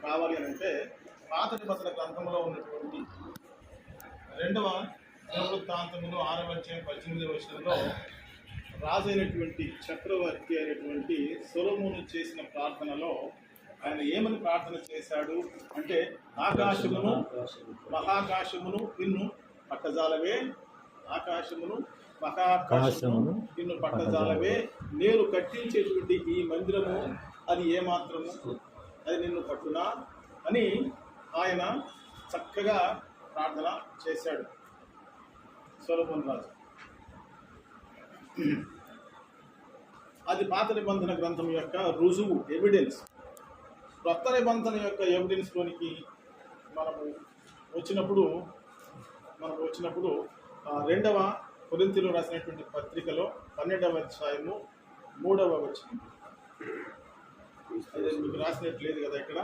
కావాలి అని అంటే పాత నిబంధన గ్రంథంలో ఉన్నటువంటి 2వ దినవృత్తాంతములు 6వ అధ్యాయం 18వ వచనంలో రాజైనటువంటి చక్రవర్తి అయినటువంటి సొలొమోను చేసిన ప్రార్థనలో ఆయన ఏమని ప్రార్థన చేశాడు అంటే, ఆకాశమును మహాకాశమును నిన్ను పట్టజాలవే, ఆకాశమును మహాకాశమును నిన్ను పట్టజాలవే, నేను కట్టించేటువంటి ఈ మందిరము అది ఏమాత్రము అది నిన్ను పట్టునా అని ఆయన చక్కగా ప్రార్థన చేశాడు సొలొమోను రాజు. అది పాత నిబంధన గ్రంథం యొక్క రుజువు, ఎవిడెన్స్. కొత్త నిబంధన యొక్క ఎవిడెన్స్లోనికి మనము వచ్చినప్పుడు 2వ కొరింథీయులు రాసినటువంటి పత్రికలో 12వ అధ్యాయము 3వ వచనం. అదే మీకు రాసినట్లేదు కదా ఇక్కడ.